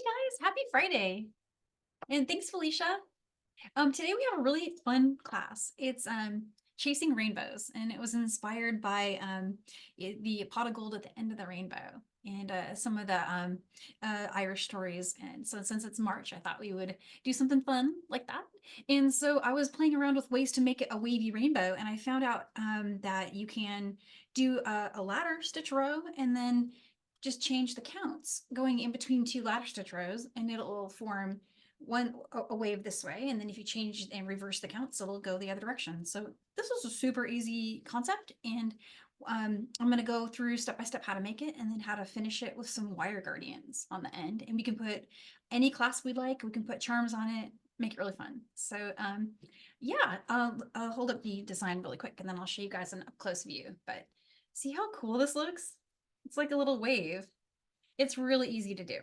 guys, happy Friday. And thanks, Felicia. Today we have a really fun class. It's chasing rainbows, and it was inspired by the pot of gold at the end of the rainbow and some of the Irish stories. And so since it's March, I thought we would do something fun like that. And so I was playing around with ways to make it a wavy rainbow, and I found out that you can do a ladder stitch row and then just change the counts going in between two ladder stitch rows, and it'll form a wave this way, and then if you change and reverse the counts, it'll go the other direction. So this was a super easy concept, and I'm going to go through step by step how to make it and then how to finish it with some wire guardians on the end. And we can put any clasp we like, we can put charms on it, make it really fun. So yeah, I'll hold up the design really quick and then I'll show you guys an up close view. But see how cool this looks? It's like a little wave. It's really easy to do.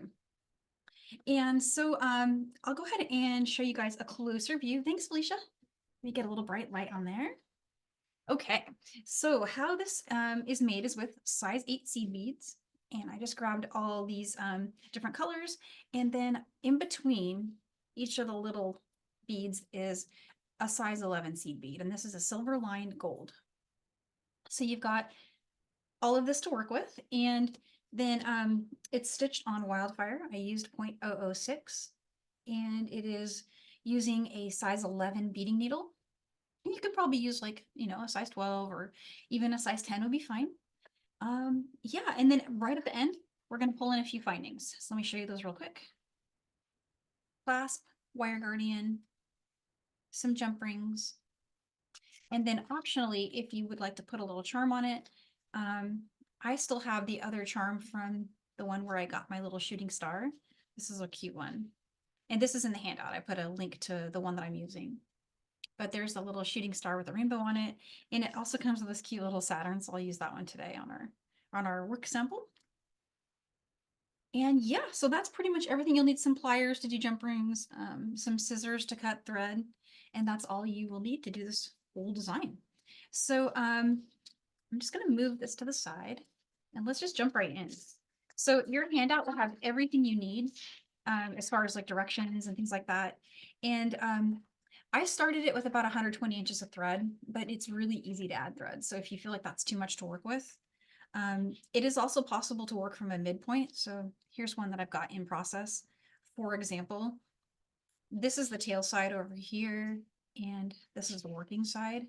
And so I'll go ahead and show you guys a closer view. Thanks, Felicia. Let me get a little bright light on there. Okay, so how this is made is with size 8 seed beads. And I just grabbed all these different colors. And then in between each of the little beads is a size 11 seed bead. And this is a silver lined gold. So you've got all of this to work with. And then it's stitched on Wildfire. I used 0.006 and it is using a size 11 beading needle. And you could probably use like, a size 12 or even a size 10 would be fine. Yeah, and then right at the end, we're going to pull in a few findings. So let me show you those real quick. Clasp, wire guardian, some jump rings, and then optionally, if you would like to put a little charm on it, I still have the other charm from the one where I got my little shooting star. This is a cute one. And this is in the handout. I put a link to the one that I'm using. But there's a little shooting star with a rainbow on it. And it also comes with this cute little Saturn. So I'll use that one today on our work sample. And yeah, so that's pretty much everything. You'll need some pliers to do jump rings, some scissors to cut thread, and that's all you will need to do this whole design. So I'm just going to move this to the side and let's just jump right in. So your handout will have everything you need as far as like directions and things like that. And I started it with about 120 inches of thread, but it's really easy to add thread. So if you feel like that's too much to work with, it is also possible to work from a midpoint. So here's one that I've got in process. For example, this is the tail side over here, and this is the working side.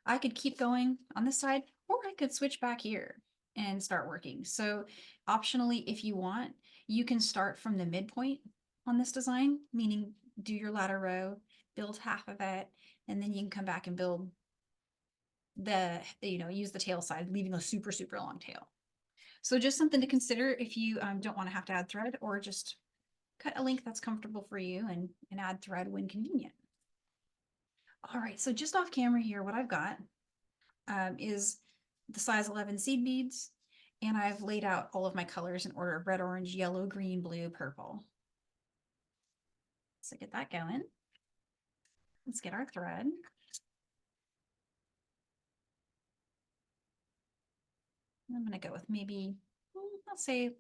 I could keep going on this side, or I could switch back here and start working. So optionally, if you want, you can start from the midpoint on this design, meaning do your ladder row, build half of it, and then you can come back and build use the tail side, leaving a super, super long tail. So just something to consider if you don't want to have to add thread, or just cut a length that's comfortable for you and add thread when convenient. All right, so just off camera here, what I've got is the size 11 seed beads, and I've laid out all of my colors in order of red, orange, yellow, green, blue, purple. So get that going. Let's get our thread. I'm going to go with maybe, let's say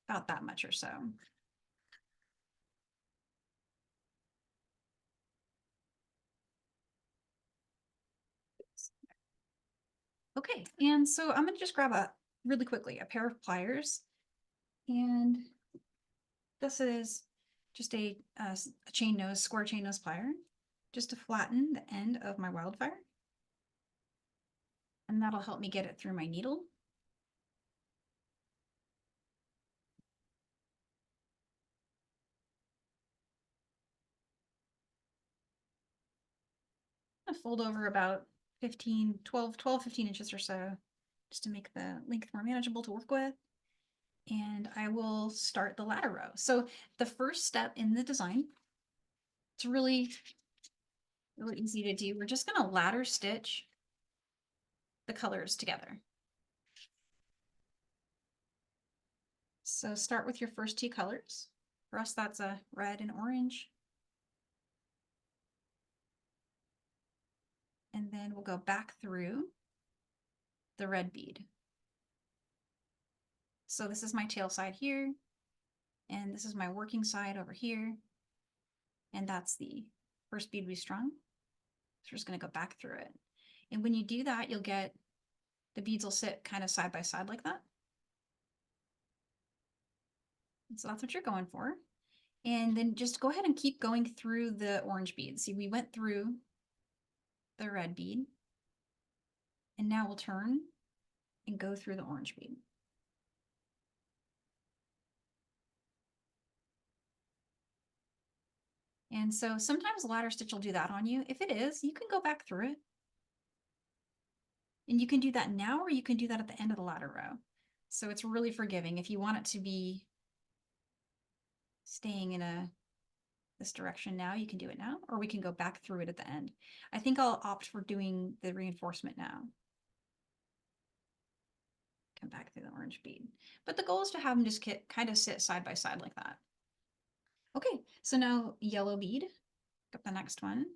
about that much or so. Okay, and so I'm going to just grab really quickly a pair of pliers, and this is just a square chain nose plier, just to flatten the end of my Wildfire, and that'll help me get it through my needle. I'm gonna fold over about 15 inches or so, just to make the length more manageable to work with. And I will start the ladder row. So the first step in the design, it's really easy to do. We're just gonna ladder stitch the colors together. So start with your first two colors. For us, that's a red and orange. And then we'll go back through the red bead. So this is my tail side here. And this is my working side over here. And that's the first bead we strung. So we're just going to go back through it. And when you do that, you'll get the beads will sit kind of side by side like that. And so that's what you're going for. And then just go ahead and keep going through the orange bead. See, we went through the red bead. And now we'll turn and go through the orange bead. And so sometimes ladder stitch will do that on you. If it is, you can go back through it. And you can do that now, or you can do that at the end of the ladder row. So it's really forgiving. If you want it to be staying in this direction now, you can do it now, or we can go back through it at the end. I think I'll opt for doing the reinforcement now. Come back through the orange bead. But the goal is to have them just kind of sit side by side like that. Okay, so now yellow bead, got the next one.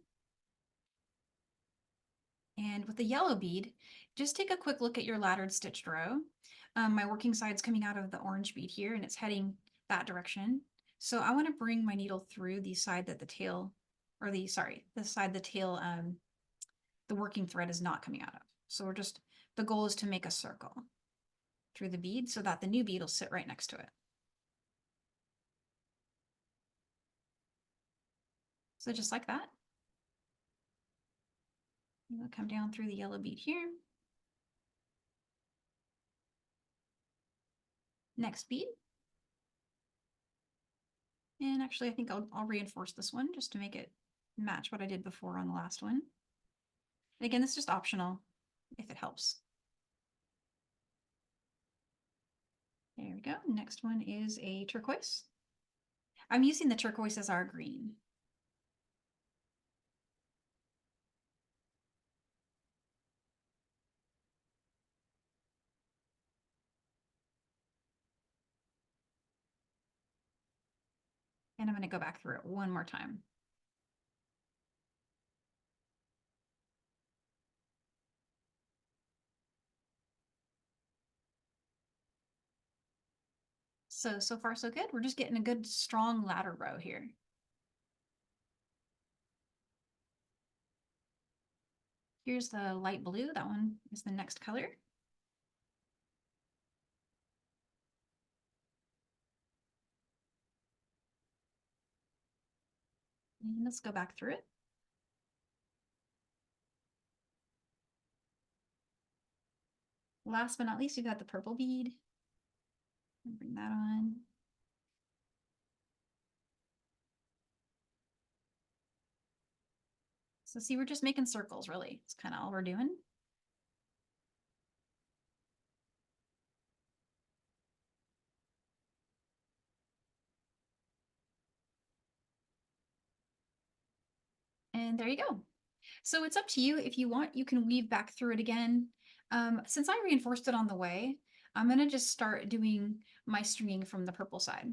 And with the yellow bead, just take a quick look at your laddered stitched row. My working side's coming out of the orange bead here and it's heading that direction. So I want to bring my needle through the side that the tail, or the side the tail, the working thread is not coming out of. So the goal is to make a circle through the bead so that the new bead will sit right next to it. So just like that. We'll come down through the yellow bead here. Next bead. And actually, I think I'll reinforce this one just to make it match what I did before on the last one. And again, this is just optional if it helps. There we go. Next one is a turquoise. I'm using the turquoise as our green. And I'm going to go back through it one more time. So far so good. We're just getting a good strong ladder row here. Here's the light blue. That one is the next color. And let's go back through it. Last but not least, you've got the purple bead. Bring that on. So see, we're just making circles, really. It's kind of all we're doing. And there you go. So it's up to you. If you want, you can weave back through it again. Since I reinforced it on the way, I'm going to just start doing my stringing from the purple side.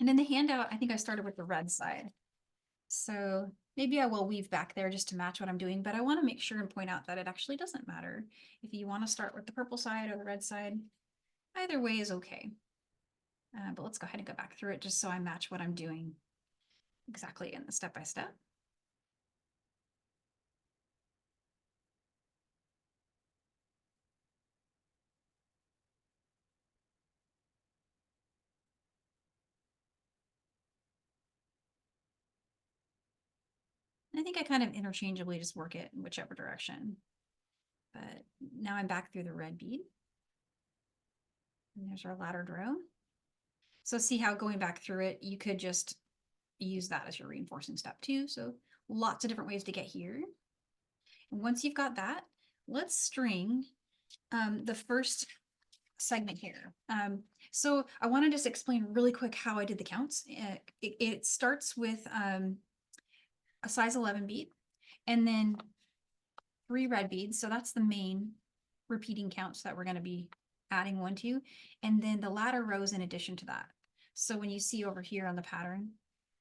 And in the handout, I think I started with the red side. So maybe I will weave back there just to match what I'm doing, but I want to make sure and point out that it actually doesn't matter if you want to start with the purple side or the red side. Either way is okay. But let's go ahead and go back through it just so I match what I'm doing exactly in the step-by-step. I think I kind of interchangeably just work it in whichever direction. But now I'm back through the red bead. And there's our laddered row. So see how going back through it, you could just use that as your reinforcing step too. So lots of different ways to get here. And once you've got that, let's string the first segment here. So I want to just explain really quick how I did the counts. It starts with a size 11 bead and then 3 red beads. So that's the main repeating counts that we're going to be adding 1 to, and then the ladder rows in addition to that. So when you see over here on the pattern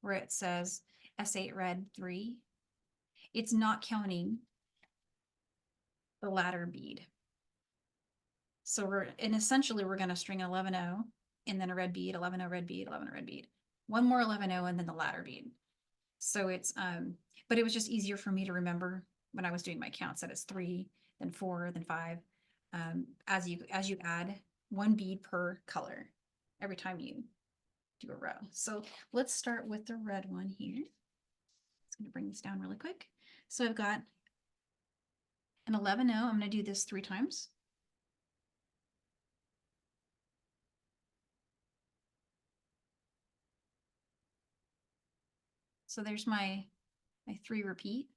where it says S8 red 3, it's not counting the ladder bead. So essentially we're going to string 11-0 and then a red bead, 11-0 red bead, 11-0 red bead. One more 11-0 and then the ladder bead. So it's, but it was just easier for me to remember when I was doing my counts that it's 3, then 4, then 5. As you add one bead per color every time you do a row. So let's start with the red one here. It's going to bring this down really quick. So I've got an 11-0. I'm going to do this 3 times. So there's my 3 repeat.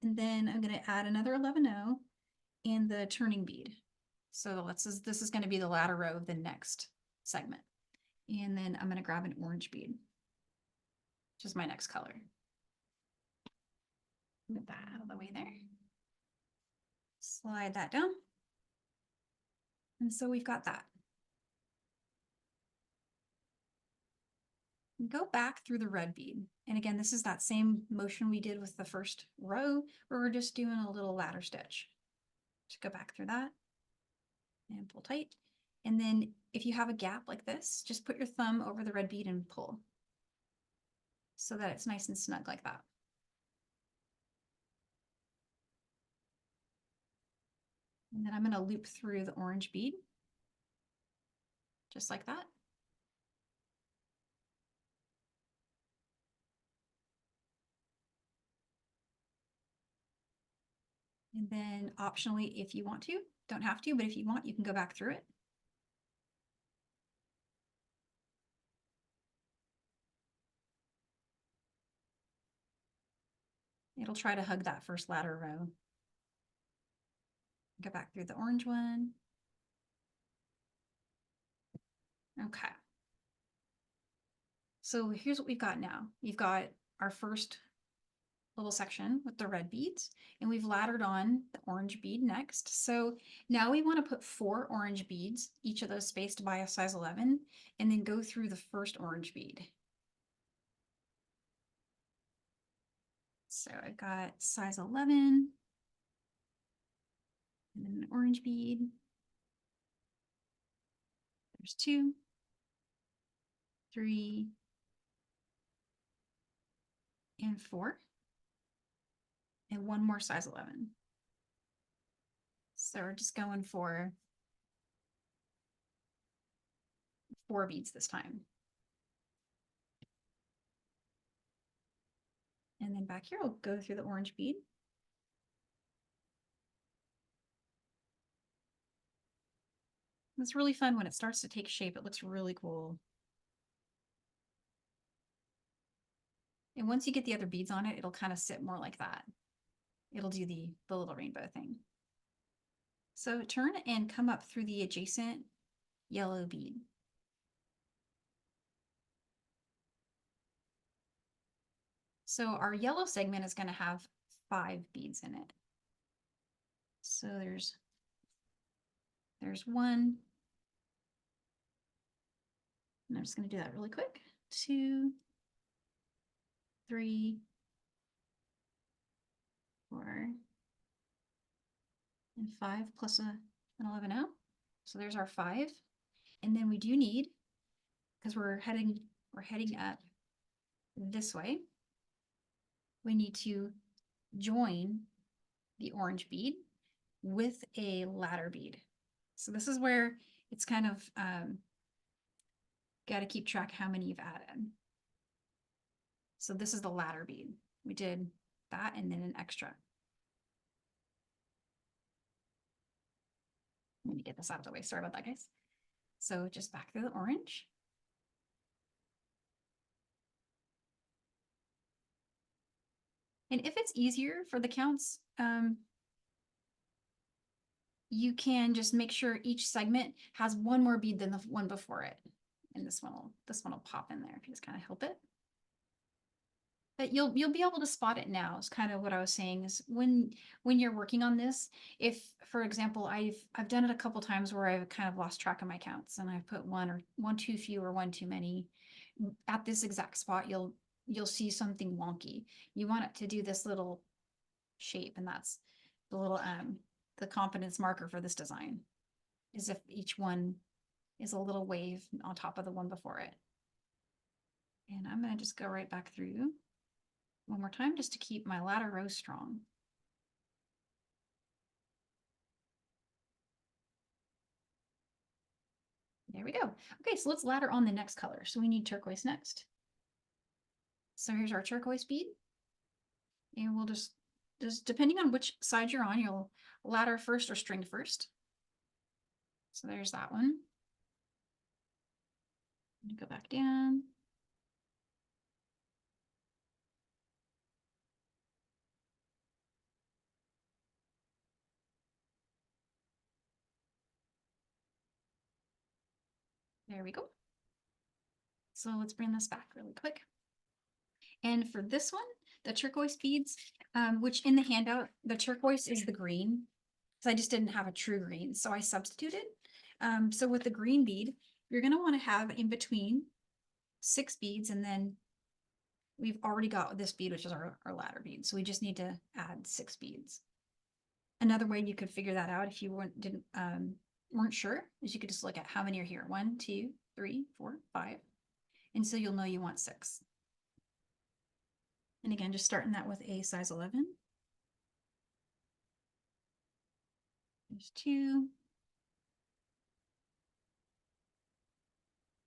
And then I'm going to add another 11-0 and the turning bead. So this is going to be the latter row of the next segment. And then I'm going to grab an orange bead, which is my next color. Get that out of the way there. Slide that down. And so we've got that. Go back through the red bead. And again, this is that same motion we did with the first row, where we're just doing a little ladder stitch. Just go back through that and pull tight. And then if you have a gap like this, just put your thumb over the red bead and pull so that it's nice and snug like that. And then I'm going to loop through the orange bead, just like that. And then optionally, if you want to, don't have to, but if you want, you can go back through it. It'll try to hug that first ladder row. Go back through the orange one. Okay. So here's what we've got now. You've got our first little section with the red beads, and we've laddered on the orange bead next. So now we want to put 4 orange beads, each of those spaced by a size 11, and then go through the first orange bead. So I've got size 11, and then an orange bead. There's 2, 3, and 4. And one more size 11. So we're just going for 4 beads this time. And then back here, I'll go through the orange bead. It's really fun when it starts to take shape. It looks really cool. And once you get the other beads on it, it'll kind of sit more like that. It'll do the little rainbow thing. So turn and come up through the adjacent yellow bead. So our yellow segment is going to have 5 beads in it. So there's 1. And I'm just going to do that really quick. 2, 3, 4, and 5 plus an 11-0. So there's our 5. And then we do need, because we're heading up this way, we need to join the orange bead with a ladder bead. So this is where it's kind of got to keep track how many you've added. So this is the ladder bead. We did that and then an extra. Let me get this out of the way. Sorry about that, guys. So just back through the orange. And if it's easier for the counts, you can just make sure each segment has one more bead than the one before it. And this one will pop in there if you just kind of help it. But you'll be able to spot it now. Is kind of what I was saying is when you're working on this, if for example I've done it a couple times where I've kind of lost track of my counts and I've put one too few or one too many at this exact spot, you'll see something wonky. You want it to do this little shape, and that's the little the confidence marker for this design is if each one is a little wave on top of the one before it. And I'm going to just go right back through one more time just to keep my ladder row strong. There we go. Okay, so let's ladder on the next color. So we need turquoise next. So here's our turquoise bead. And we'll just depending on which side you're on, you'll ladder first or string first. So there's that one. Go back down. There we go. So let's bring this back really quick. And for this one, the turquoise beads, which in the handout, the turquoise is the green, because I just didn't have a true green, so I substituted. So with the green bead, you're going to want to have in between 6 beads, and then we've already got this bead, which is our ladder bead. So we just need to add 6 beads. Another way you could figure that out if you weren't sure is you could just look at how many are here. 1, 2, 3, 4, 5. And so you'll know you want 6. And again, just starting that with a size 11. There's 2,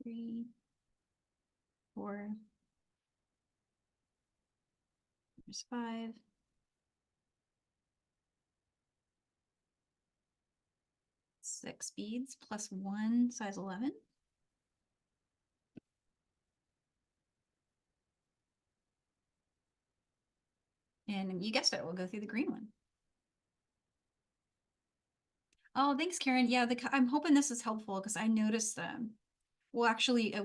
3, 4. There's 5. 6 beads plus 1 size 11. And you guessed it, we'll go through the green one. Oh, thanks, Karen. Yeah, I'm hoping this is helpful because I noticed well, actually,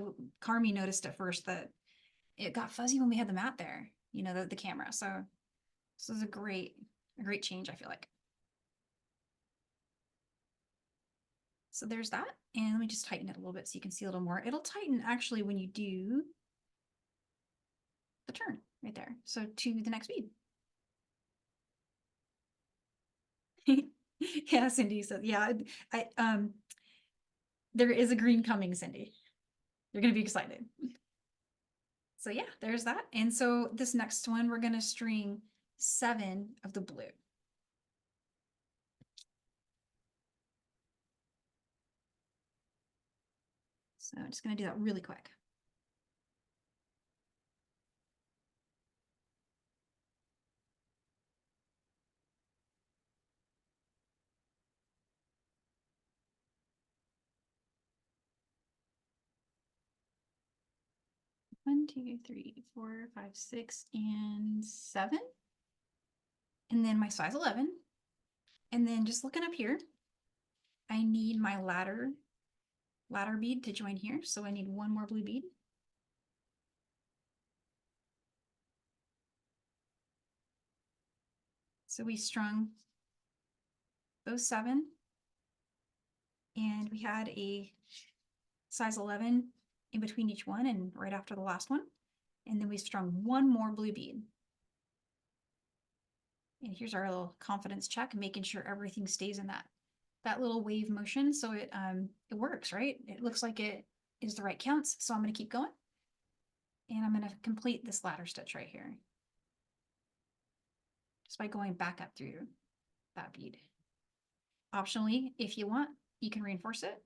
Carmi noticed at first that it got fuzzy when we had the mat there, you know, the camera. So this is a great change, I feel like. So there's that. And let me just tighten it a little bit so you can see a little more. It'll tighten actually when you do the turn right there. So to the next bead. Yeah, Cindy said, yeah, there is a green coming, Cindy. You're going to be excited. So yeah, there's that. And so this next one, we're going to string 7 of the blue. So I'm just going to do that really quick. One, 2, 3, 4, 5, 6, and 7. And then my size 11. And then just looking up here, I need my ladder bead to join here. So I need 1 more blue bead. So we strung those 7. And we had a size 11 in between each one and right after the last one. And then we strung 1 more blue bead. And here's our little confidence check, making sure everything stays in that little wave motion. So it works, right? It looks like it is the right counts. So I'm going to keep going. And I'm going to complete this ladder stitch right here. Just by going back up through that bead. Optionally, if you want, you can reinforce it.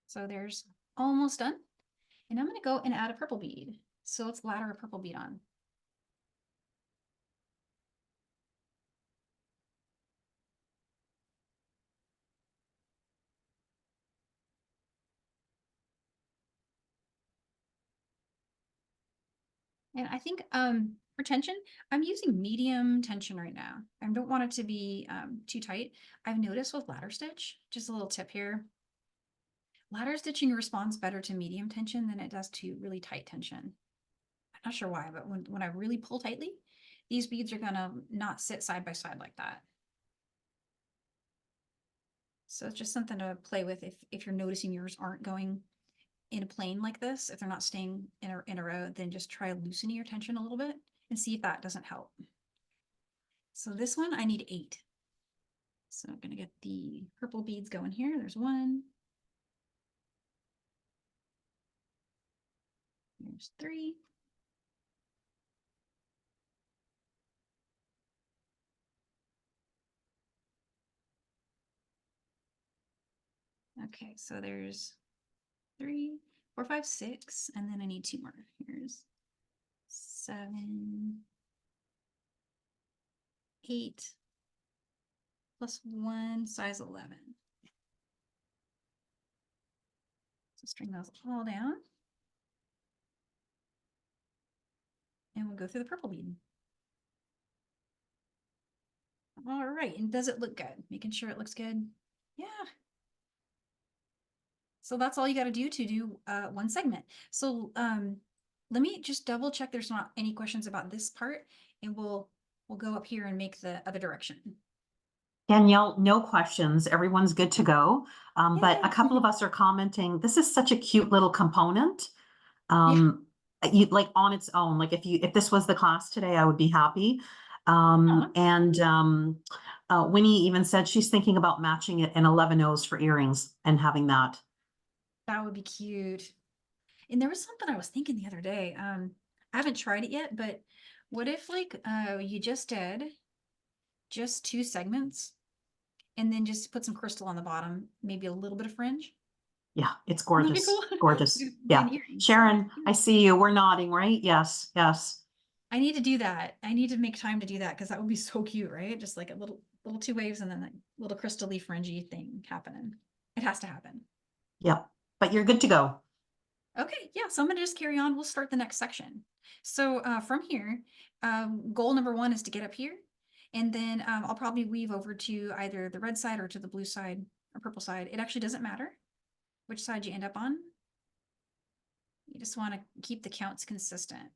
So there's almost done. And I'm going to go and add a purple bead. So let's ladder a purple bead on. And I think for tension, I'm using medium tension right now. I don't want it to be too tight. I've noticed with ladder stitch, just a little tip here, ladder stitching responds better to medium tension than it does to really tight tension. I'm not sure why, but when I really pull tightly, these beads are gonna not sit side by side like that. So it's just something to play with if you're noticing yours aren't going in a plane like this, if they're not staying in a row, then just try loosening your tension a little bit and see if that doesn't help. So this one, I need 8. So I'm gonna get the purple beads going here. There's 1. There's 3. Okay, so there's 3, 4, 5, 6, and then I need 2 more. Here's 7, 8, plus 1, size 11. So string those all down. And we'll go through the purple bead. All right, and does it look good? Making sure it looks good. Yeah. So that's all you got to do one segment. So let me just double check there's not any questions about this part, and we'll go up here and make the other direction. Danielle, no questions. Everyone's good to go. But a Yay. couple of us are commenting, this is such a cute little component. Yeah. You like on its own, like if this was the class today, I would be happy. Aw. Winnie even said she's thinking about matching it in 11 O's for earrings and having that. That would be cute. And there was something I was thinking the other day. I haven't tried it yet, but what if like you just did just 2 segments and then just put some crystal on the bottom, maybe a little bit of fringe? Yeah, it's That'd be gorgeous. cool. Gorgeous. Do Yeah. an earring. Sharon, So, I see you. We're nodding, right? Yes, yes. I need to do that. I need to make time to do that because that would be so cute, right? Just like a little 2 waves and then a little crystal-y fringy thing happening. It has to happen. Yep. But you're good to go. Okay, yeah, so I'm gonna just carry on. We'll start the next section. So from here, goal number 1 is to get up here. And then I'll probably weave over to either the red side or to the blue side or purple side. It actually doesn't matter which side you end up on. You just want to keep the counts consistent.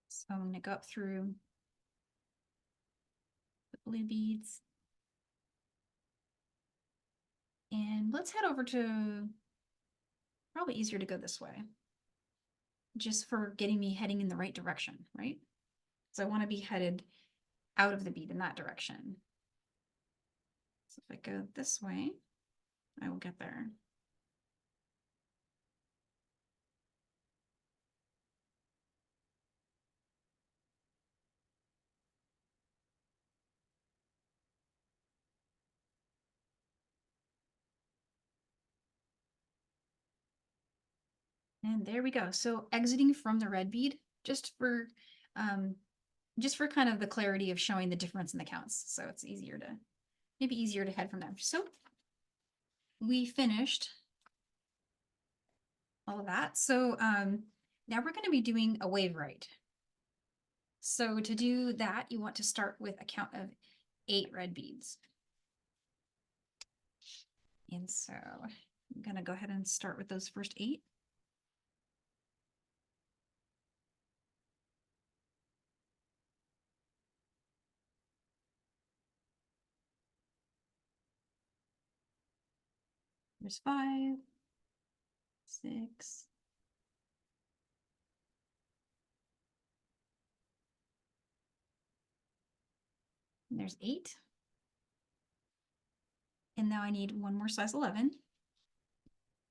So I'm gonna go up through the blue beads. And let's head over to, probably easier to go this way, just for getting me heading in the right direction, right? So I want to be headed out of the bead in that direction. So if I go this way, I will get there. And there we go. So exiting from the red bead, just for kind of the clarity of showing the difference in the counts. So it's easier to, maybe easier to head from there. So we finished all of that. So now we're going to be doing a wave right. So to do that, you want to start with a count of 8 red beads. And so I'm going to go ahead and start with those first 8. There's 5, 6, and there's 8. And now I need one more size 11.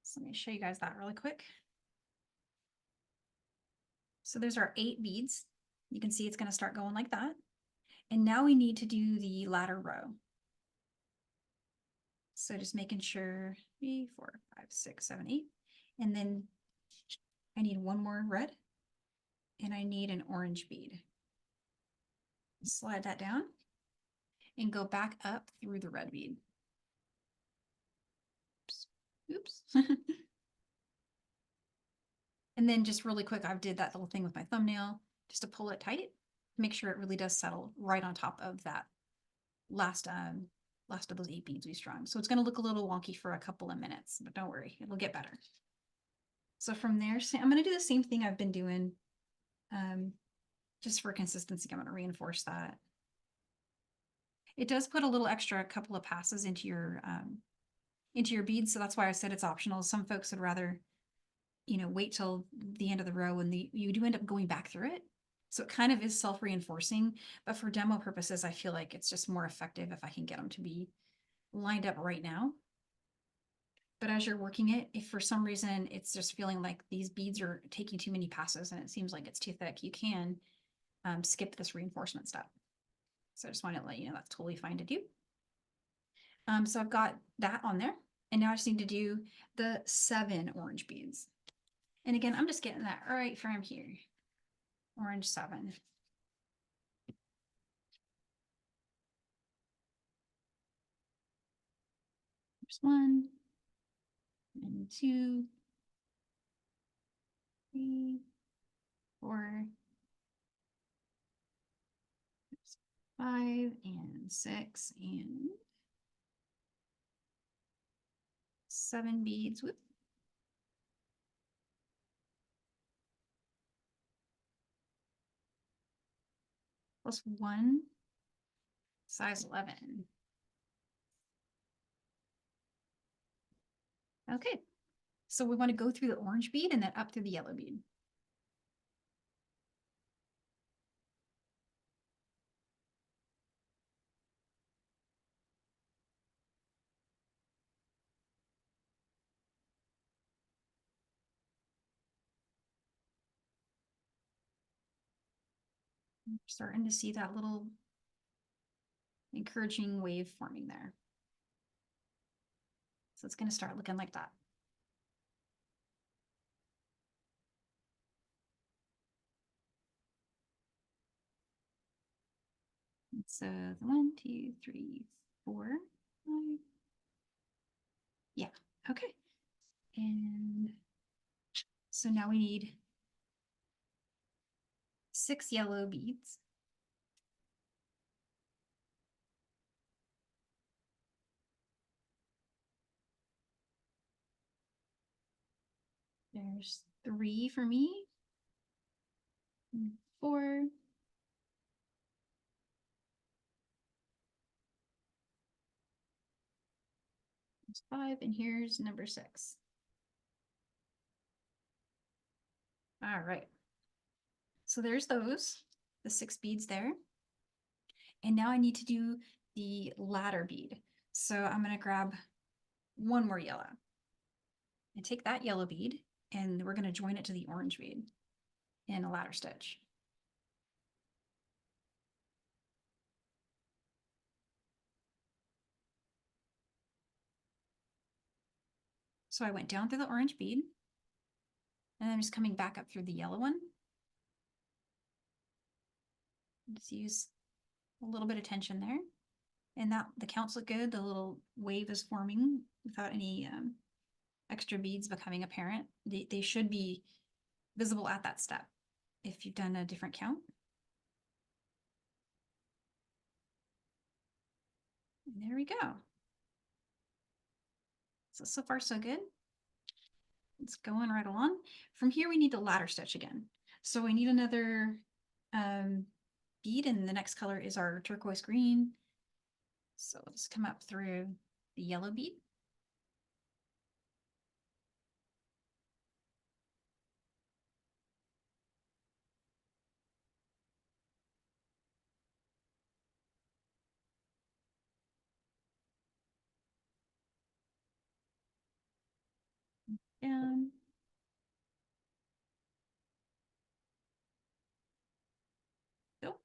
So let me show you guys that really quick. So there's our 8 beads. You can see it's going to start going like that. And now we need to do the ladder row. So just making sure 3, 4, 5, 6, 7, 8. And then I need one more red. And I need an orange bead. Slide that down and go back up through the red bead. Oops. And then just really quick, I did that little thing with my thumbnail just to pull it tight, make sure it really does settle right on top of that last of those 8 beads we strung. So it's going to look a little wonky for a couple of minutes, but don't worry, it'll get better. So from there, I'm going to do the same thing I've been doing, just for consistency. I'm going to reinforce that. It does put a little extra couple of passes into your into your beads. So that's why I said it's optional. Some folks would rather, wait till the end of the row and you do end up going back through it. So it kind of is self-reinforcing, but for demo purposes, I feel like it's just more effective if I can get them to be lined up right now. But as you're working it, if for some reason it's just feeling like these beads are taking too many passes and it seems like it's too thick, you can skip this reinforcement step. So I just want to let you know that's totally fine to do. So I've got that on there. And now I just need to do the 7 orange beads. And again, I'm just getting that right from here. Orange 7. There's 1 and 2, 3, 4, 5 and 6 and 7 beads. Whoop. Plus 1 size 11. Okay, so we want to go through the orange bead and then up through the yellow bead. I'm starting to see that little encouraging wave forming there. So it's going to start looking like that. So 1, 2, 3, 4, 5. Yeah, okay. And so now we need 6 yellow beads. There's 3 for me. 4. There's 5, and here's number 6. All right. So there's those, the 6 beads there. And now I need to do the ladder bead. So I'm going to grab 1 more yellow and take that yellow bead and we're going to join it to the orange bead in a ladder stitch. So I went down through the orange bead and I'm just coming back up through the yellow one. Just use a little bit of tension there. And that the counts look good. The little wave is forming without any extra beads becoming apparent. They should be visible at that step if you've done a different count. And there we go. So far so good. It's going right along. From here we need the ladder stitch again. So we need another bead, and the next color is our turquoise green. So let's come up through the yellow bead. Down. Go.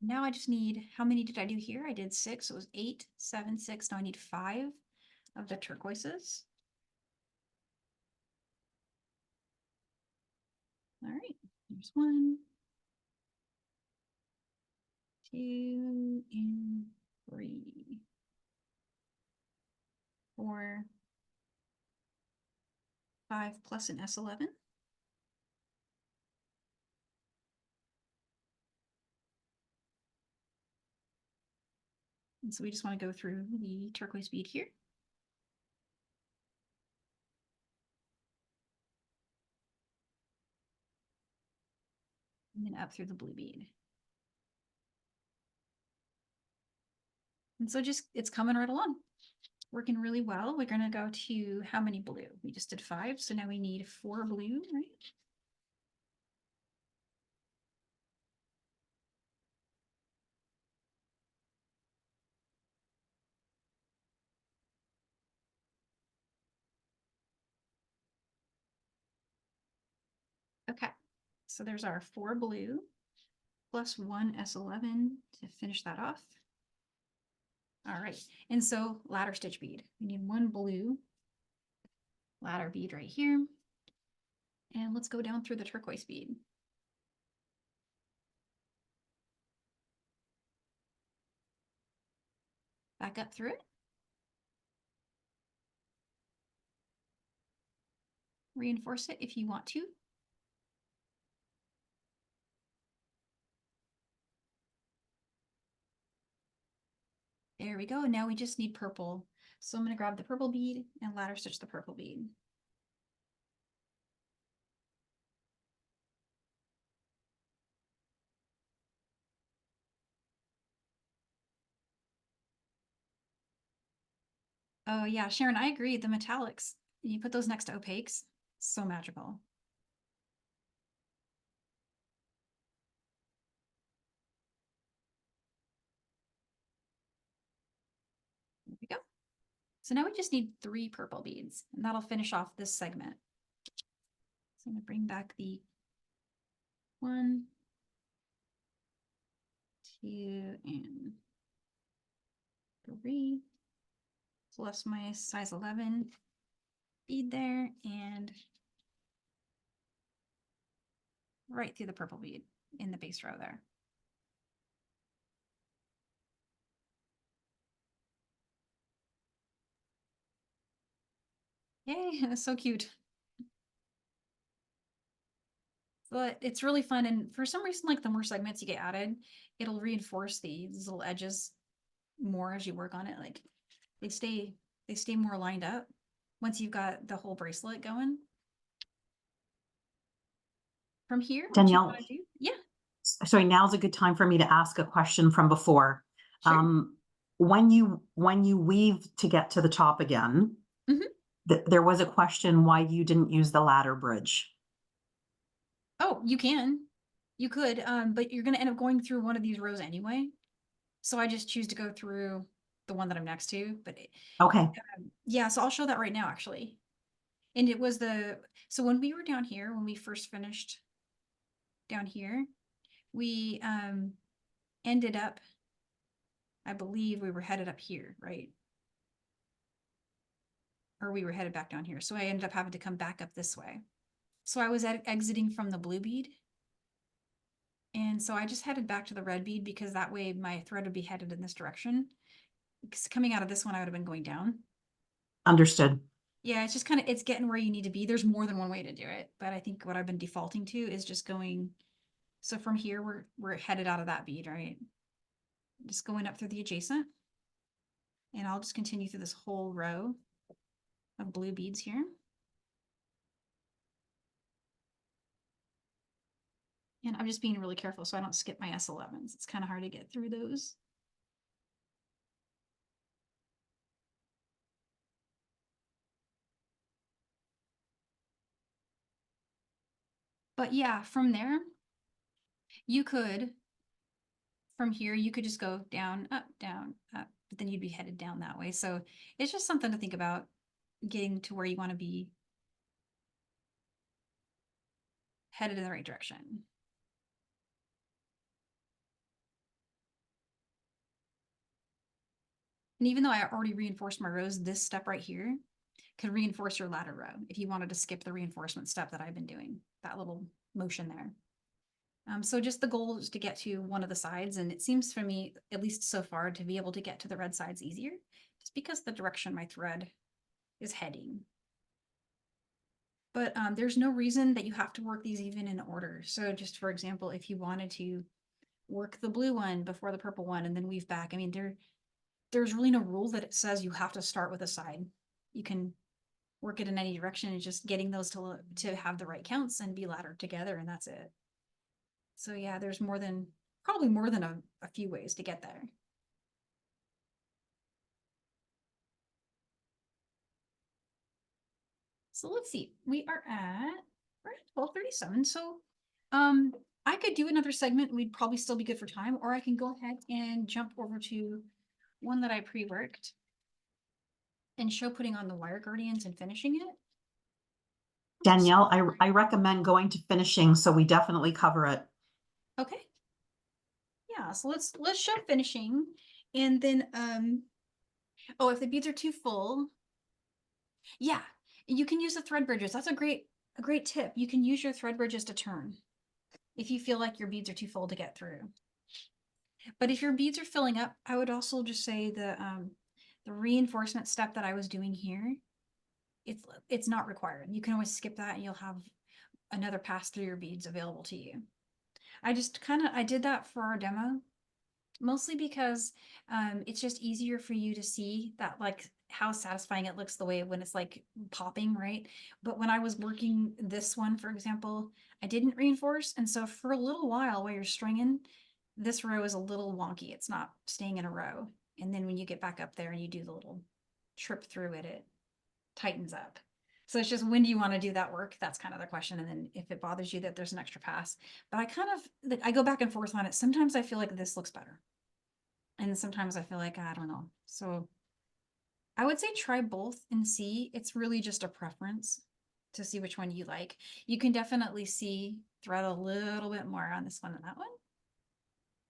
Now I just need, how many did I do here? I did 6, so it was 8, 7, 6. Now I need 5 of the turquoises. All right, there's 1, 2, and 3, 4, 5 plus an S11. And so we just want to go through the turquoise bead here. And then up through the blue bead. And so just, it's coming right along. Working really well. We're gonna go to how many blue? We just did 5, so now we need 4 blue, right? Okay, so there's our 4 blue plus 1 S11 to finish that off. All right, and so ladder stitch bead. We need 1 blue ladder bead right here. And let's go down through the turquoise bead. Back up through it. Reinforce it if you want to. There we go. Now we just need purple. So I'm going to grab the purple bead and ladder stitch the purple bead. Oh yeah, Sharon, I agree. The metallics, you put those next to opaques, so magical. There we go. So now we just need 3 purple beads, and that'll finish off this segment. So I'm going to bring back the 1, 2, and 3, plus my size 11 bead there, and right through the purple bead in the base row there. Yay, that's so cute. But it's really fun, and for some reason, like the more segments you get added, it'll reinforce these little edges more as you work on it. Like they stay more lined up once you've got the whole bracelet going. From here, what you Danielle, want to do? Yeah, sorry, now's a good time for me to ask a question from before. sure. When you weave to get to the top again, Mhm. there was a question why you didn't use the ladder bridge. Oh, you can. You could, but you're gonna end up going through one of these rows anyway. So I just choose to go through the one that I'm next to. But Okay, yeah, so I'll show that right now actually. And it was so when we were down here, when we first finished down here, we ended up, I believe we were headed up here, right? Or we were headed back down here. So I ended up having to come back up this way. So I was exiting from the blue bead. And so I just headed back to the red bead because that way my thread would be headed in this direction. Because coming out of this one, I would have been going down. understood. Yeah, it's just kind of, it's getting where you need to be. There's more than one way to do it. But I think what I've been defaulting to is just going. So from here, we're headed out of that bead, right? Just going up through the adjacent. And I'll just continue through this whole row of blue beads here. And I'm just being really careful so I don't skip my S11s. It's kind of hard to get through those. But yeah, from there, you could, from here, you could just go down, up, but then you'd be headed down that way. So it's just something to think about, getting to where you want to be, headed in the right direction. And even though I already reinforced my rows, this step right here could reinforce your ladder row if you wanted to skip the reinforcement step that I've been doing, that little motion there. So just the goal is to get to one of the sides, and it seems for me, at least so far, to be able to get to the red sides easier, just because the direction my thread is heading. But there's no reason that you have to work these even in order. So just for example, if you wanted to work the blue one before the purple one and then weave back, I mean, there's really no rule that it says you have to start with a side. You can work it in any direction, and just getting those to have the right counts and be laddered together, and that's it. So yeah, there's probably more than a few ways to get there. So let's see, we're at 12:37. So I could do another segment. We'd probably still be good for time, or I can go ahead and jump over to one that I pre-worked and show putting on the wire guardians and finishing it. Danielle, I recommend going to finishing, so we definitely cover it. Okay. Yeah, so let's show finishing, and then oh, if the beads are too full, yeah, you can use the thread bridges. That's a great tip. You can use your thread bridges to turn if you feel like your beads are too full to get through. But if your beads are filling up, I would also just say the reinforcement step that I was doing here, it's not required. You can always skip that and you'll have another pass through your beads available to you. I did that for our demo, mostly because it's just easier for you to see that, like, how satisfying it looks the way when it's like popping, right? But when I was working this one, for example, I didn't reinforce. And so for a little while you're stringing, this row is a little wonky. It's not staying in a row. And then when you get back up there and you do the little trip through it, it tightens up. So it's just, when do you want to do that work? That's kind of the question. And then if it bothers you that there's an extra pass, but I go back and forth on it. Sometimes I feel like this looks better. And sometimes I feel like, I don't know. So I would say try both and see. It's really just a preference to see which one you like. You can definitely see thread a little bit more on this one than that one.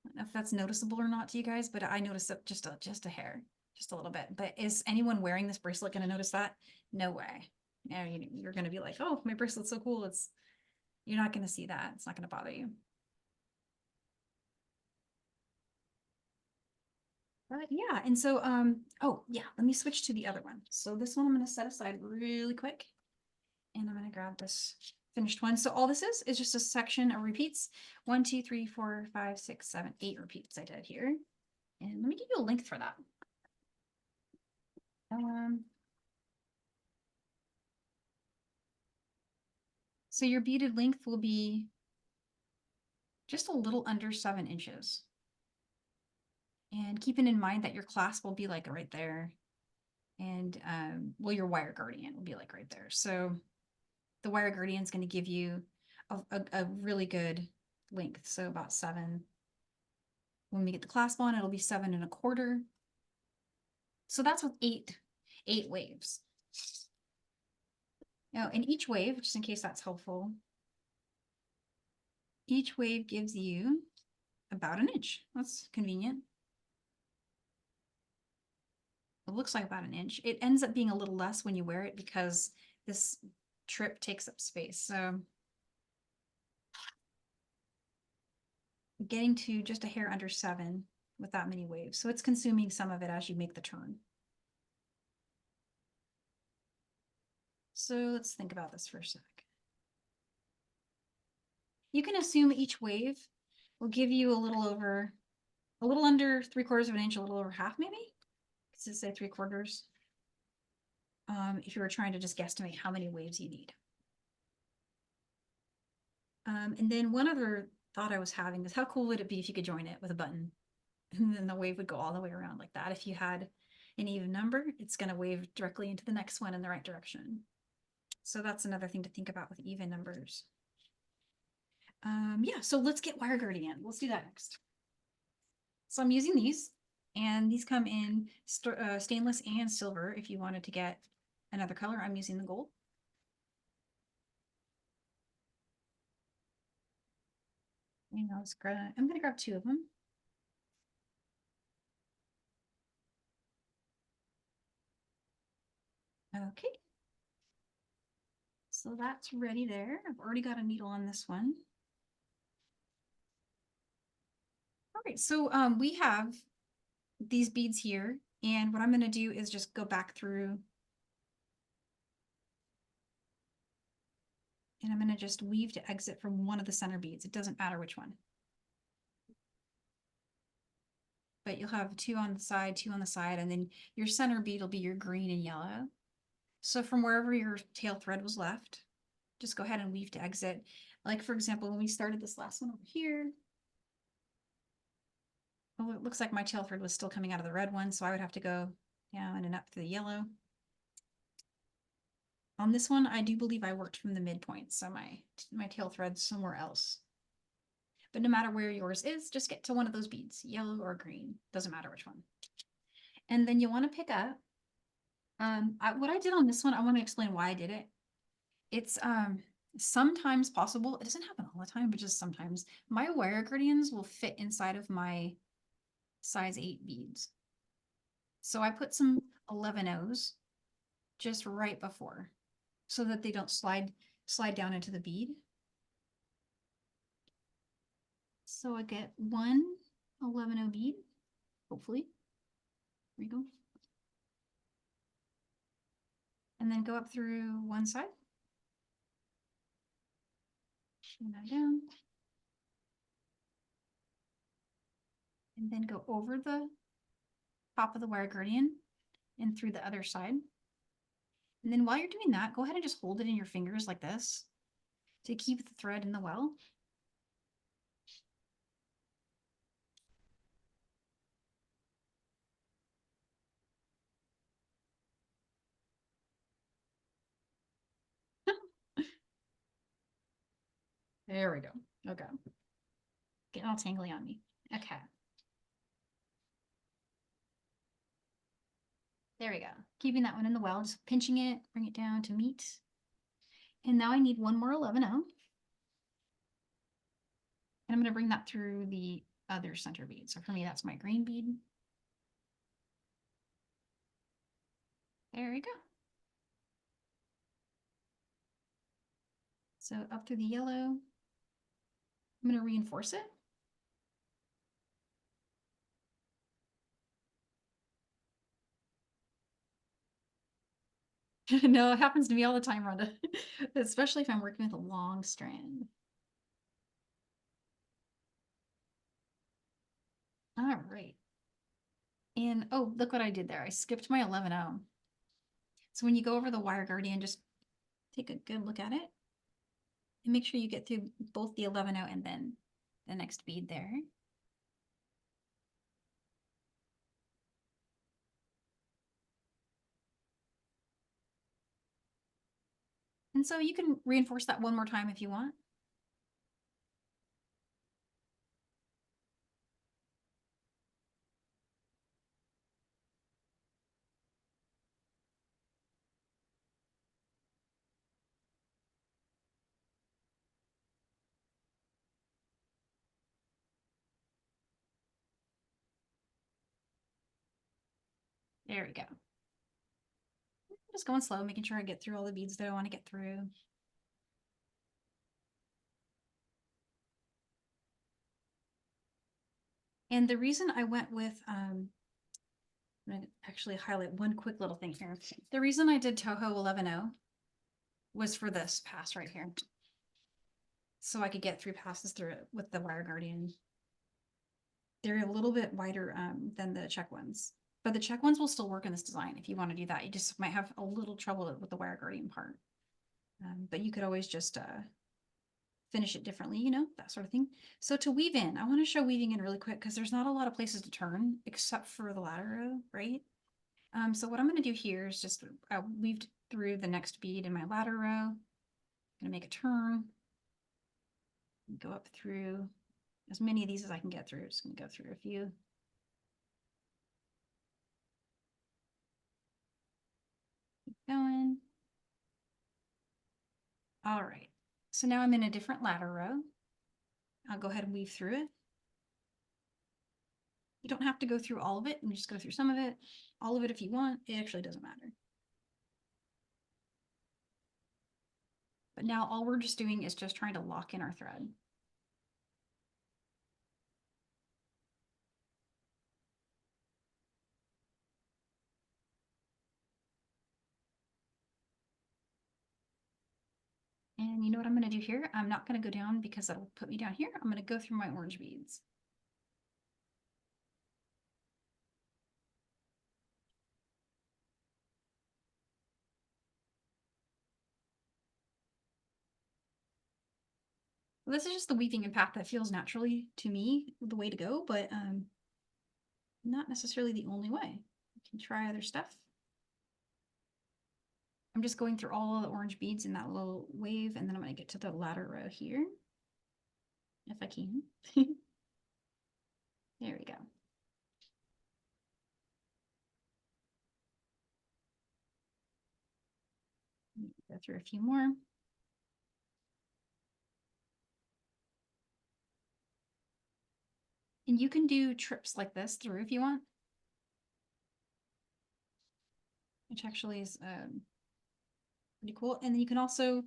I don't know if that's noticeable or not to you guys, but I noticed it just a hair, just a little bit. But is anyone wearing this bracelet going to notice that? No way. No, you're going to be like, oh, my bracelet's so cool. You're not going to see that. It's not going to bother you. But yeah, and so oh yeah, let me switch to the other one. So this one I'm going to set aside really quick, and I'm going to grab this finished one. So all this is just a section of repeats. 1, 2, 3, 4, 5, 6, 7, 8 repeats I did here. And let me give you a length for that. So your beaded length will be just a little under 7 inches. And keeping in mind that your clasp will be like right there. And well, your wire guardian will be like right there. So the wire guardian is going to give you a really good length. So about 7. When we get the clasp on, it'll be 7 1/4. So that's with eight waves. Now, in each wave, just in case that's helpful, each wave gives you about 1 inch. That's convenient. It looks like about 1 inch. It ends up being a little less when you wear it because this trip takes up space. So getting to just a hair under 7 with that many waves. So it's consuming some of it as you make the turn. So let's think about this for a sec. You can assume each wave will give you a little under 3/4 of an inch, a little over half maybe. Let's say 3/4. If you were trying to just guesstimate how many waves you need. And then one other thought I was having is, how cool would it be if you could join it with a button? And then the wave would go all the way around like that. If you had an even number, it's going to wave directly into the next one in the right direction. So that's another thing to think about with even numbers. Yeah, so let's get wire guardian. Let's do that next. So I'm using these, and these come in stainless and silver. If you wanted to get another color, I'm using the gold. And I'm gonna grab 2 of them. Okay. So that's ready there. I've already got a needle on this one. All right, so we have these beads here, and what I'm going to do is just go back through, and I'm going to just weave to exit from one of the center beads. It doesn't matter which one. But you'll have 2 on the side, 2 on the side, and then your center bead will be your green and yellow. So from wherever your tail thread was left, just go ahead and weave to exit. Like, for example, when we started this last one over here, oh, it looks like my tail thread was still coming out of the red one, so I would have to go down and up to the yellow. On this one, I do believe I worked from the midpoint, so my tail thread's somewhere else. But no matter where yours is, just get to one of those beads, yellow or green, doesn't matter which one. And then you want to pick up, what I did on this one, I want to explain why I did it. It's sometimes possible, it doesn't happen all the time, but just sometimes, my wire guardians will fit inside of my size 8 beads. So I put some 11/0s just right before, so that they don't slide down into the bead. So I get one 11/0 bead, hopefully. There you go. And then go up through one side. Shim that down. And then go over the top of the wire guardian and through the other side. And then while you're doing that, go ahead and just hold it in your fingers like this to keep the thread in the well. There we go. Okay. Getting all tangly on me. Okay. There we go. Keeping that one in the well, just pinching it, bring it down to meet. And now I need one more 11/0. And I'm going to bring that through the other center bead. So for me, that's my green bead. There we go. So up through the yellow, I'm going to reinforce it. No, it happens to me all the time, Rhonda, especially if I'm working with a long strand. All right. And oh, look what I did there. I skipped my 11/0. So when you go over the wire guardian, just take a good look at it and make sure you get through both the 11/0 and then the next bead there. And so you can reinforce that one more time if you want. There we go. Just going slow, making sure I get through all the beads that I want to get through. And the reason I went with, I'm going to actually highlight one quick little thing here. The reason I did Toho 11/0 was for this pass right here. So I could get through passes through it with the wire guardian. They're a little bit wider than the Czech ones, but the Czech ones will still work in this design if you want to do that. You just might have a little trouble with the wire guardian part. But you could always just finish it differently, you know, that sort of thing. So to weave in, I want to show weaving in really quick because there's not a lot of places to turn except for the ladder row, right? So what I'm going to do here is just weaved through the next bead in my ladder row. I'm going to make a turn, go up through as many of these as I can get through. Just going to go through a few. Keep going. All right. So now I'm in a different ladder row. I'll go ahead and weave through it. You don't have to go through all of it, and just go through some of it, all of it if you want. It actually doesn't matter. But now all we're just doing is just trying to lock in our thread. And you know what I'm going to do here? I'm not going to go down because that'll put me down here. I'm going to go through my orange beads. Well, this is just the weaving and path that feels naturally to me the way to go, but not necessarily the only way. You can try other stuff. I'm just going through all the orange beads in that little wave, and then I'm going to get to the latter row here, if I can. There we go. Go through a few more. And you can do trips like this through if you want, which actually is pretty cool. And then you can also,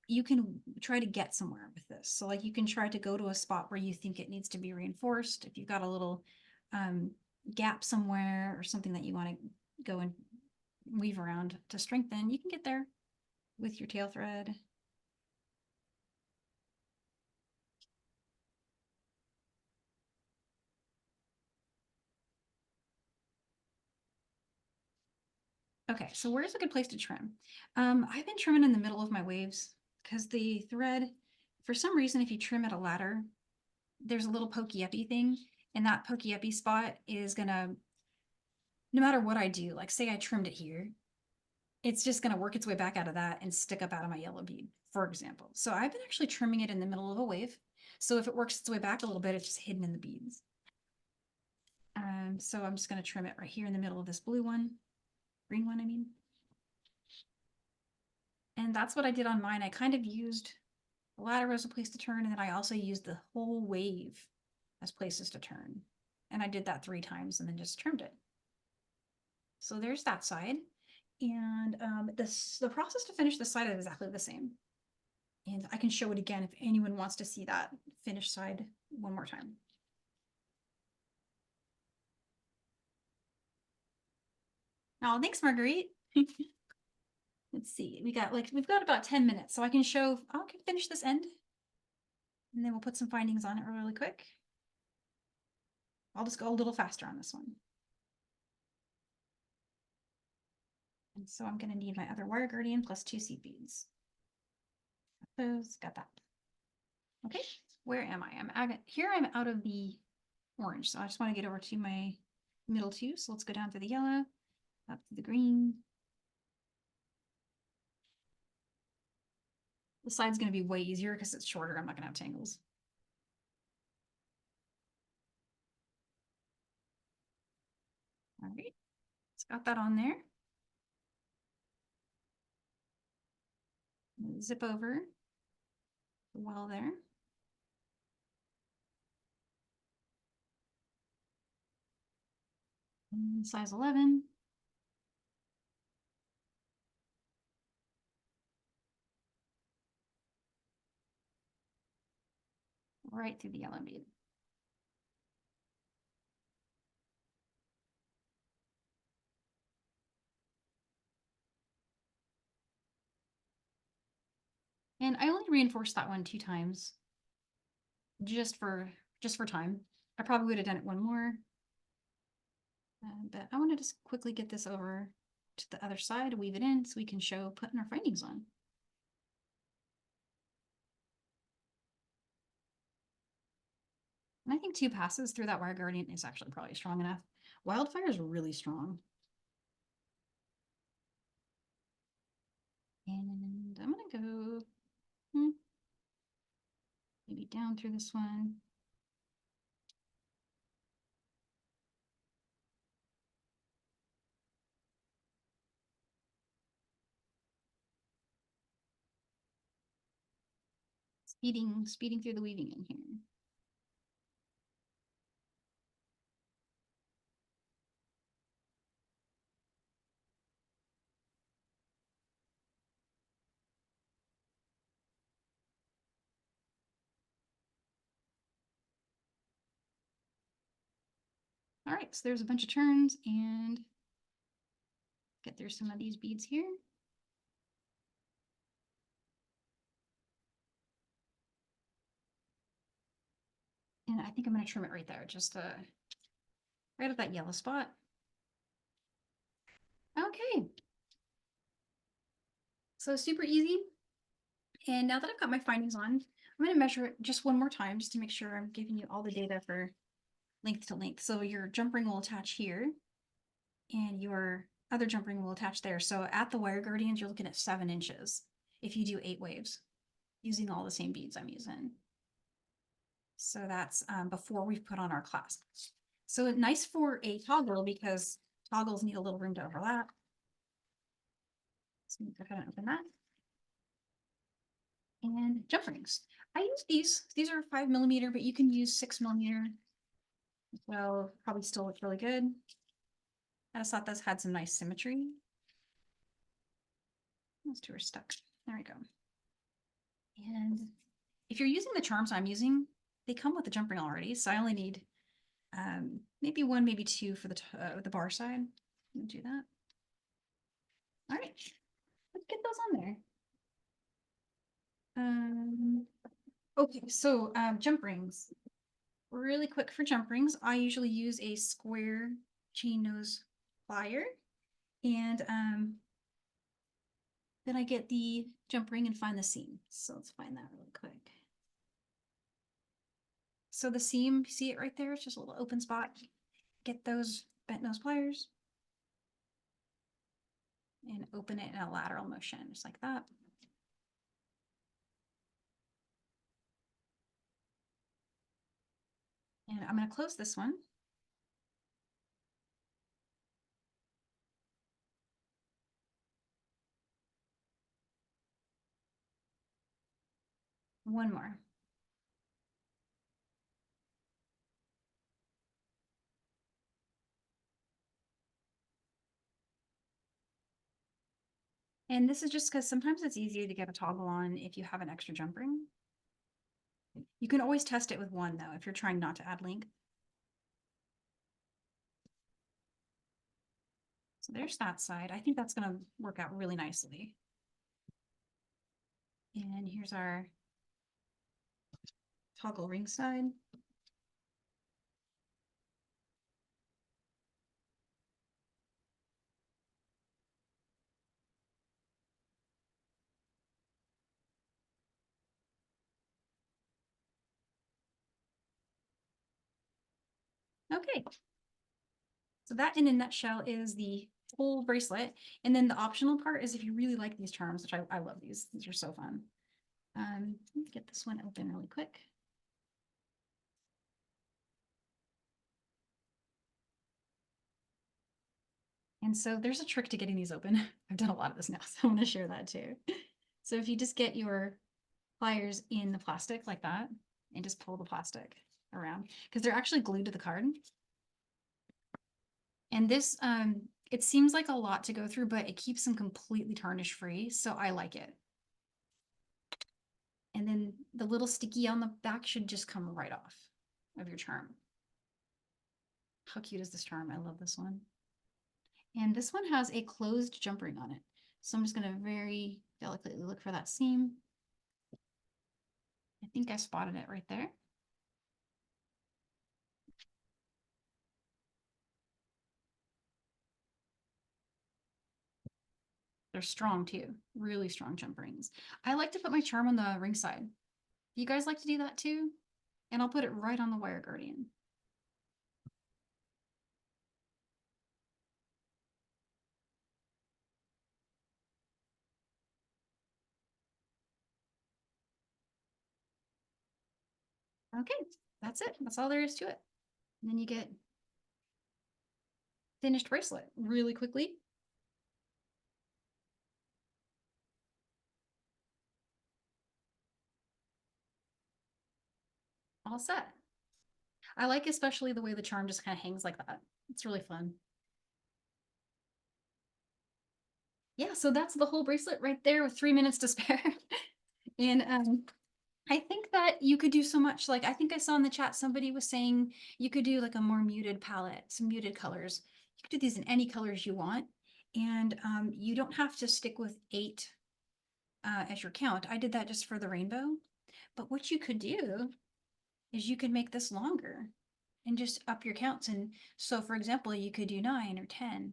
you can try to get somewhere with this. So like you can try to go to a spot where you think it needs to be reinforced. If you've got a little gap somewhere or something that you want to go and weave around to strengthen, you can get there with your tail thread. Okay, so where's a good place to trim? I've been trimming in the middle of my waves because the thread, for some reason, if you trim at a ladder, there's a little pokey uppy thing, and that pokey uppy spot is gonna, no matter what I do, like say I trimmed it here, it's just gonna work its way back out of that and stick up out of my yellow bead, for example. So I've been actually trimming it in the middle of a wave. So if it works its way back a little bit, it's just hidden in the beads. So I'm just gonna trim it right here in the middle of this blue one, green one, I mean. And that's what I did on mine. I kind of used the ladder as a place to turn, and then I also used the whole wave as places to turn. And I did that 3 times and then just trimmed it. So there's that side. And the process to finish this side is exactly the same. And I can show it again if anyone wants to see that finished side one more time. Oh, thanks, Marguerite. Let's see. We've got about 10 minutes, so I can finish this end. And then we'll put some findings on it really quick. I'll just go a little faster on this one. And so I'm going to need my other wire guardian plus 2 seed beads. Those, got that. Okay, where am I? I'm out of the orange, so I just want to get over to my middle 2. So let's go down to the yellow, up to the green. The side's going to be way easier because it's shorter. I'm not going to have tangles. All right, it's got that on there. Zip over the well there. And size 11. Right through the yellow bead. And I only reinforced that one 2 times just for time. I probably would have done it one more. But I want to just quickly get this over to the other side, weave it in so we can show putting our findings on. And I think 2 passes through that wire guardian is actually probably strong enough. Wildfire is really strong. And I'm gonna go maybe down through this one. Speeding through the weaving in here. All right, so there's a bunch of turns, and get through some of these beads here. And I think I'm going to trim it right there, just right at that yellow spot. Okay. So super easy. And now that I've got my findings on, I'm going to measure it just one more time just to make sure I'm giving you all the data for length to length. So your jump ring will attach here, and your other jump ring will attach there. So at the wire guardians, you're looking at 7 inches if you do 8 waves using all the same beads I'm using. So that's before we've put on our clasp. So nice for a toggle because toggles need a little room to overlap. So go ahead and open that. And jump rings. I use these. These are 5mm, but you can use 6mm. So probably still look really good. I just thought this had some nice symmetry. Those two are stuck. There we go. And if you're using the charms I'm using, they come with the jump ring already. So I only need maybe 1, maybe 2 for the bar side. Do that. All right, let's get those on there. Okay, so jump rings. Really quick for jump rings, I usually use a square chain nose plier, and then I get the jump ring and find the seam. So let's find that really quick. So the seam, see it right there? It's just a little open spot. Get those bent nose pliers and open it in a lateral motion, just like that. And I'm going to close this one. One more. And this is just because sometimes it's easier to get a toggle on if you have an extra jump ring. You can always test it with one though, if you're trying not to add length. So there's that side. I think that's going to work out really nicely. And here's our toggle ring side. Okay. So that in a nutshell is the whole bracelet. And then the optional part is if you really like these charms, which I love these. These are so fun. Let me get this one open really quick. And so there's a trick to getting these open. I've done a lot of this now, so I want to share that too. So if you just get your pliers in the plastic like that and just pull the plastic around because they're actually glued to the card. And this, it seems like a lot to go through, but it keeps them completely tarnish free. So I like it. And then the little sticky on the back should just come right off of your charm. How cute is this charm? I love this one. And this one has a closed jump ring on it. So I'm just going to very delicately look for that seam. I think I spotted it right there. They're strong too, really strong jump rings. I like to put my charm on the ring side. You guys like to do that too? And I'll put it right on the wire guardian. Okay, that's it. That's all there is to it. And then you get finished bracelet really quickly. All set. I like especially the way the charm just kind of hangs like that. It's really fun. Yeah, so that's the whole bracelet right there with 3 minutes to spare. And I think that you could do so much. Like I think I saw in the chat somebody was saying you could do like a more muted palette, some muted colors. You could do these in any colors you want. And you don't have to stick with 8 as your count. I did that just for the rainbow. But what you could do is you could make this longer and just up your counts. And so, for example, you could do 9 or 10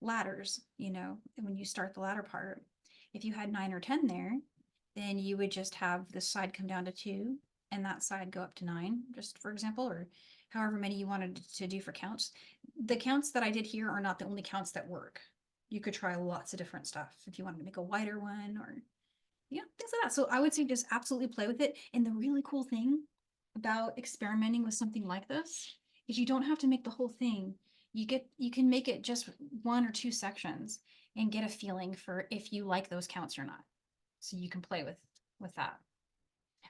ladders, you know, when you start the ladder part. If you had 9 or 10 there, then you would just have this side come down to 2 and that side go up to 9, just for example, or however many you wanted to do for counts. The counts that I did here are not the only counts that work. you could try lots of different stuff if you wanted to make a wider one or yeah, things like that. So I would say just absolutely play with it. And the really cool thing about experimenting with something like this is you don't have to make the whole thing. You can make it just 1 or 2 sections and get a feeling for if you like those counts or not. So you can play with that.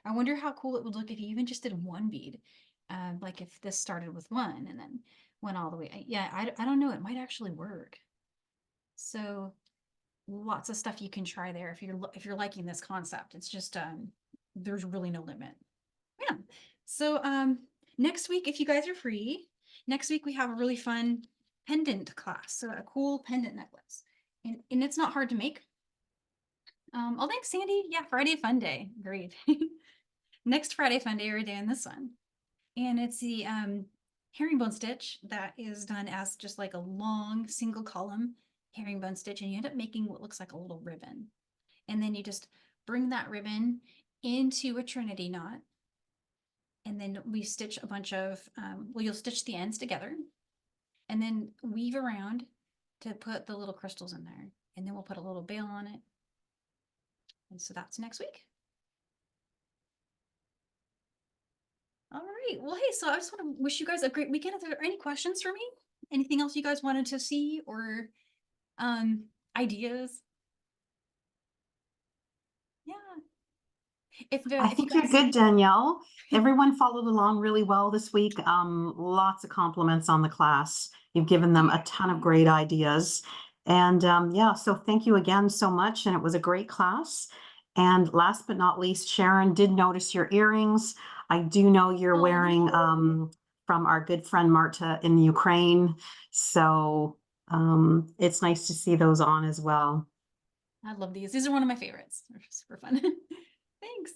I wonder how cool it would look if you even just did one bead. Like if this started with one and then went all the way. Yeah, I don't know. It might actually work. So lots of stuff you can try there if you're liking this concept. It's just there's really no limit. Yeah. So next week, if you guys are free, next week we have a really fun pendant class. So a cool pendant necklace. And it's not hard to make. Oh, thanks, Sandy. Yeah, Friday fun day. Great. Next Friday fun day, or day in this one. And it's the herringbone stitch that is done as just like a long single column herringbone stitch, and you end up making what looks like a little ribbon. And then you just bring that ribbon into a trinity knot. And then we stitch a bunch of, well, you'll stitch the ends together and then weave around to put the little crystals in there. And then we'll put a little bail on it. And so that's next week. All right. Well, hey, so I just want to wish you guys a great weekend. If there are any questions for me, anything else you guys wanted to see or ideas? Yeah. I If you think you're guys, good, Danielle. Everyone followed along really well this week. Lots of compliments on the class. You've given them a ton of great ideas. And yeah, so thank you again so much. And it was a great class. And last but not least, Sharon did notice your earrings. I do know you're wearing from our good friend Marta in Ukraine. So it's nice to see those on as well. I love these. These are one of my favorites. They're super fun. Thanks.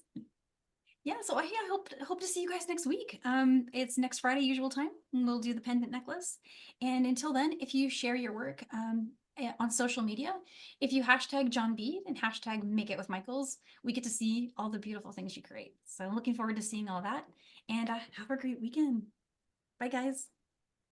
Yeah, so I hope to see you guys next week. It's next Friday, usual time, and we'll do the pendant necklace. And until then, if you share your work on social media, if you hashtag John Bead and hashtag Make It with Michaels, we get to see all the beautiful things you create. So I'm looking forward to seeing all that. And have a great weekend. Bye, guys.